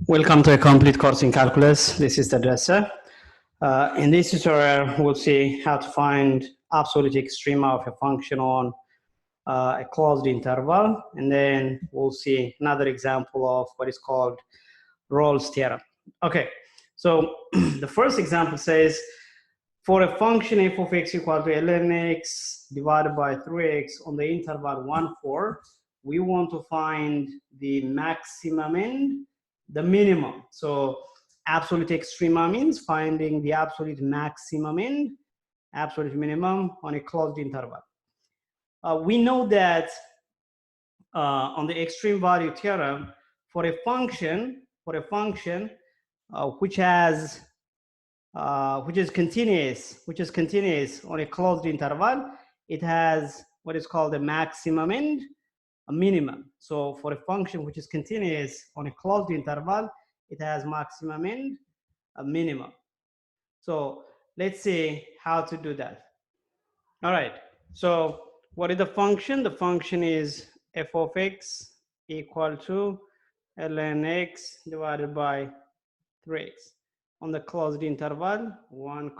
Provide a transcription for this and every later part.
Welcome to a complete course in calculus. This is Tadressa. In this tutorial, we'll see how to find absolute extrema of a function on a closed interval, and then we'll see another example of what is called Rolle's theorem. Okay, so the first example says, for a function f of x equal to ln x divided by 3x on the interval 1, 4, we want to find the maximum and the minimum. So absolute extrema means finding the absolute maximum and absolute minimum on a closed interval. We know that on the extreme value theorem, for a function which is continuous on a closed interval, it has what is called a maximum and a minimum. So for a function which is continuous on a closed interval, it has maximum and a minimum. So let's see how to do that. All right, so what is the function? The function is f of x equal to ln x divided by 3x on the closed interval 1,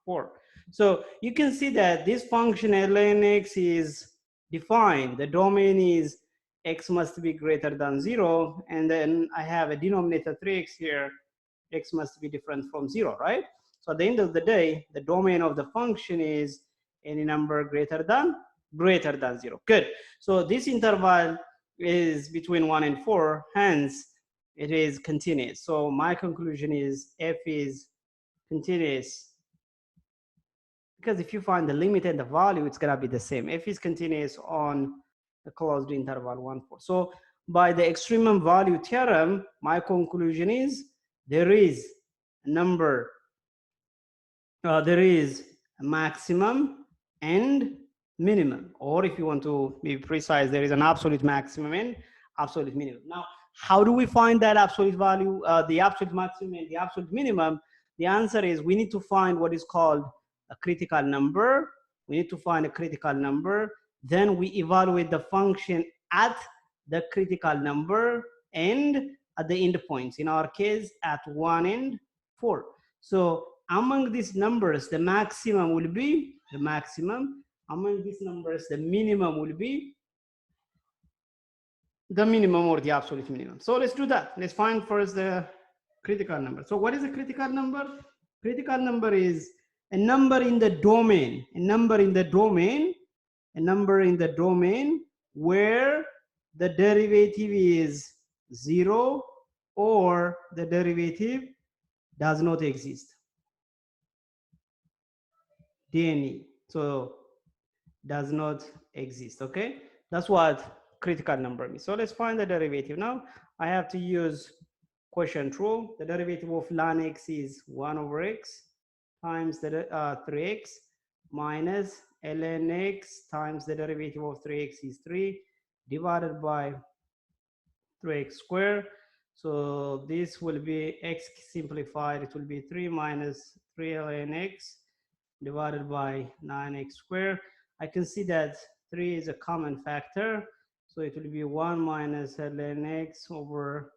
4. So you can see that this function ln x is defined. The domain is x must be greater than 0, and then I have a denominator 3x here. X must be different from 0, right? So at the end of the day, the domain of the function is any number greater than 0. Good. So this interval is between 1 and 4, hence it is continuous. So my conclusion is f is continuous, because if you find the limit and the value, it's gonna be the same. F is continuous on the closed interval 1, 4. So by the extremum value theorem, my conclusion is there is a number, there is a maximum and minimum, or if you want to be precise, there is an absolute maximum and absolute minimum. Now, how do we find that absolute value, the absolute maximum and the absolute minimum? The answer is we need to find what is called a critical number. We need to find a critical number. Then we evaluate the function at the critical number and at the endpoints. In our case, at 1 and 4. So among these numbers, the maximum will be the maximum. Among these numbers, the minimum will be the minimum or the absolute minimum. So let's do that. Let's find first the critical number. So what is a critical number? Critical number is a number in the domain, a number in the domain where the derivative is 0 or the derivative does not exist. DNE. So does not exist. Okay, that's what critical number means. So let's find the derivative. Now I have to use quotient rule. The derivative of ln x is 1 over x times the 3x minus ln x times the derivative of 3x is 3 divided by 3x squared. So this will be x simplified. It will be 3 minus 3 ln x divided by 9x squared. I can see that 3 is a common factor, so it will be 1 minus ln x over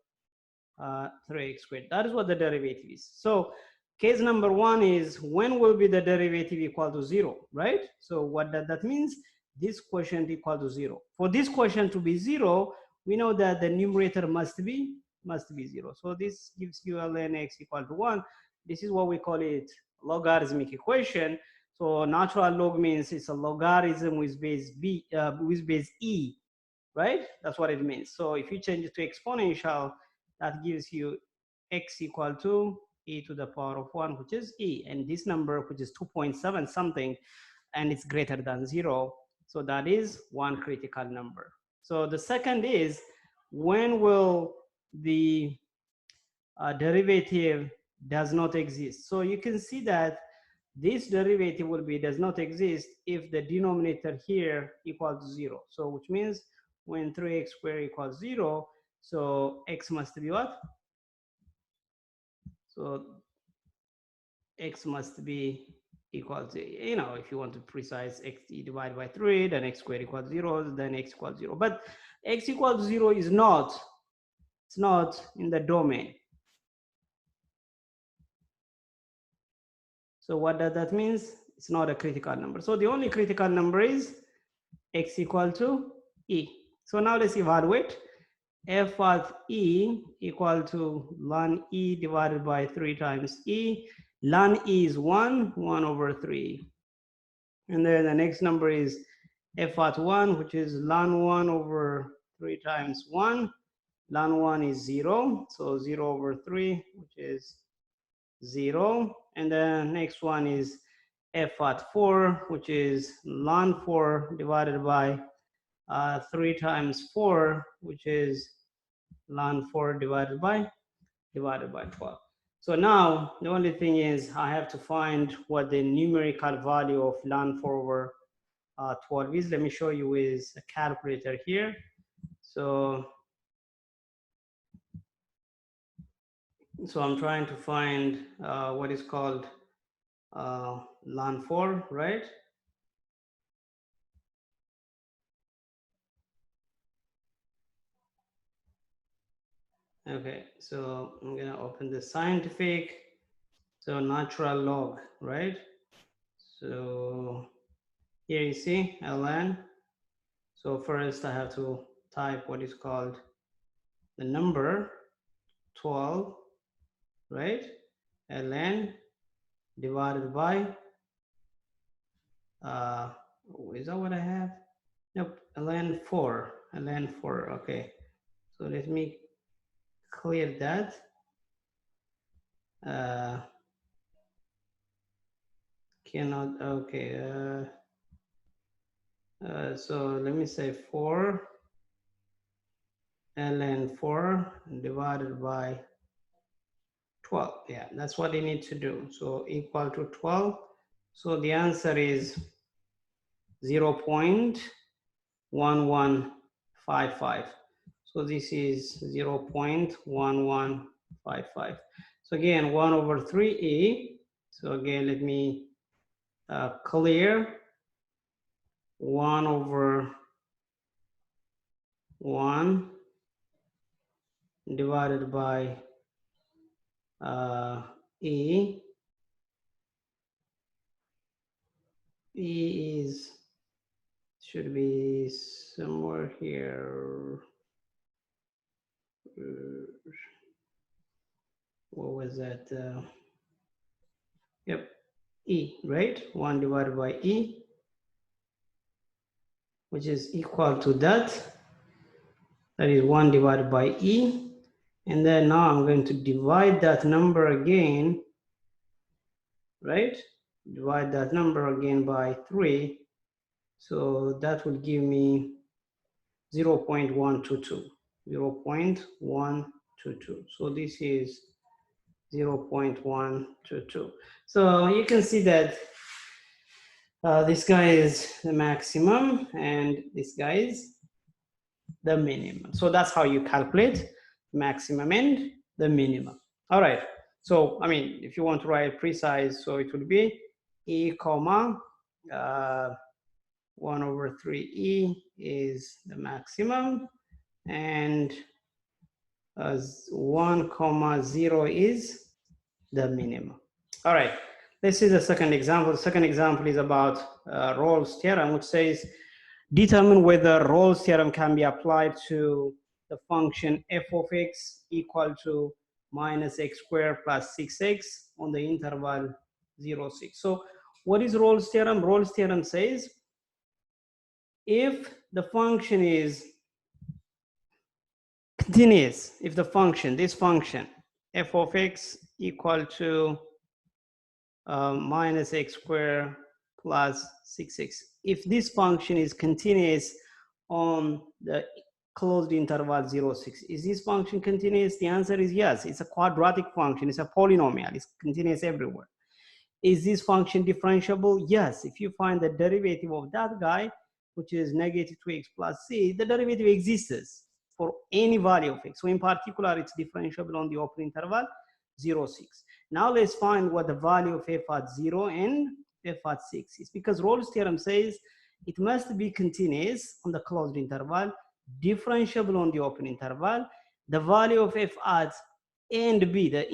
3x squared. That is what the derivative is. So case number 1 is when will be the derivative equal to 0, right? So what that means? This quotient equal to 0. For this quotient to be 0, we know that the numerator must be 0. So this gives you ln x equal to 1. This is what we call it logarithmic equation. So natural log means it's a logarithm with base b with base e, right? That's what it means. So if you change it to exponential, that gives you x equal to e to the power of 1, which is e, and this number, which is 2.7 something, and it's greater than 0. So that is one critical number. So the second is when will the derivative does not exist. So you can see that this derivative will be does not exist if the denominator here equals 0. So which means when 3x squared equals 0, so x must be what? So x must be equal to, you know, if you want to precise, x divided by 3, then x squared equals 0, then x equals 0. But x equals 0 is not, it's it's not in the domain. So what does that mean? It's not a critical number. So the only critical number is x equal to e. So now let's evaluate. F at e equal to ln e divided by 3 times e. Ln e is 1 over 3. And then the next number is f at 1, which is ln 1 over 3 times 1. Ln 1 is 0, so 0 over 3, which is 0. And then next one is f at 4, which is ln 4 divided by 3 times 4, which is ln 4 divided by 12. So now the only thing is I have to find what the numerical value of ln 4 over 12 is. Let me show you with a calculator here. So I'm trying to find what is called ln 4, right? Okay, so I'm gonna open the scientific, so natural log, right? So here you see ln. So first I have to type what is called the number 12, right? ln divided by, is that what I have? Nope, ln 4, okay. So let me clear that. Cannot, okay. So let me say 4 ln 4 divided by 12. Yeah, that's what you need to do. So equal to 12. So the answer is 0.1155. So this is 0.1155. So again, 1 over 3e. So again, let me clear 1 over 1 divided by e. E is, should be somewhere here. What was that? Yep, e, right? 1 divided by e, which is equal to that. That is 1 divided by e. And then now I'm going to divide that number again, right? Divide that number again by 3. So that will give me 0.122. 0.122. So this is 0.122. So you can see that this guy is the maximum and this guy is the minimum. So that's how you calculate maximum and the minimum. All right. So, I mean, if you want to write precise, so it would be e comma 1 over 3e is the maximum, and 1 comma 0 is the minimum. All right, this is the second example. The second example is about Rolle's theorem, which says determine whether Rolle's theorem can be applied to the function f of x equal to minus x squared plus 6x on the interval 0, 6. So what is Rolle's theorem? Rolle's theorem says if the function is continuous, if the function, this function, f of x equal to minus x squared plus 6x, if this function is continuous on the closed interval 0, 6, is this function continuous? The answer is yes. It's a quadratic function. It's a polynomial. It's continuous everywhere. Is this function differentiable? Yes. If you find the derivative of that guy, which is negative 2x plus c, the derivative exists for any value of x. So in particular, it's differentiable on the open interval 0, 6. Now let's find what the value of f at 0 and f at 6 is, because Rolle's theorem says it must be continuous on the closed interval, differentiable on the open interval, the value of f at a and b, the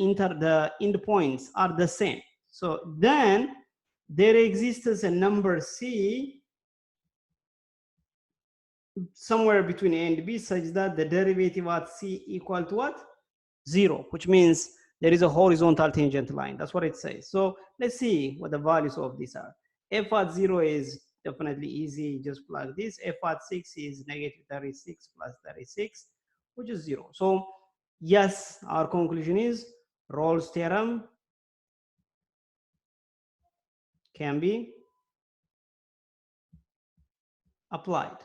endpoints are the same. So then there exists a number c somewhere between a and b such that the derivative at c equal to what? 0, which means there is a horizontal tangent line. That's what it says. So let's see what the values of these are. F at 0 is definitely easy, just plug this. F at 6 is negative 36 plus 36, which is 0. So yes, our conclusion is Rolle's theorem can be applied.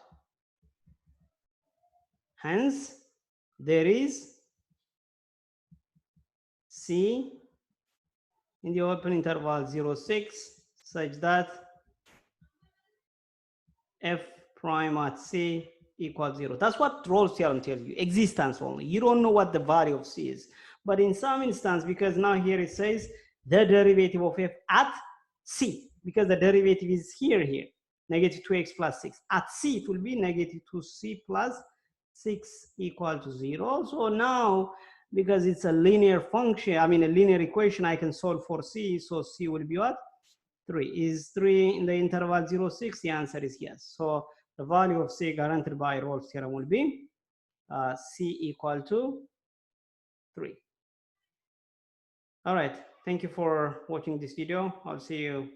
Hence, there is C in the open interval 0, 6 such that f prime at c equals 0. That's what Rolle's theorem tells you, existence only. You don't know what the value of c is. But in some instance, because now here it says the derivative of f at c, because the derivative is here, negative 2x plus 6. At c, it will be negative 2c plus 6 equal to 0. So now, because it's a linear function, I mean a linear equation, I can solve for c. So c will be what? 3. Is 3 in the interval 0, 6? The answer is yes. So the value of c guaranteed by Rolle's theorem will be c equal to 3. All right. Thank you for watching this video. I'll see you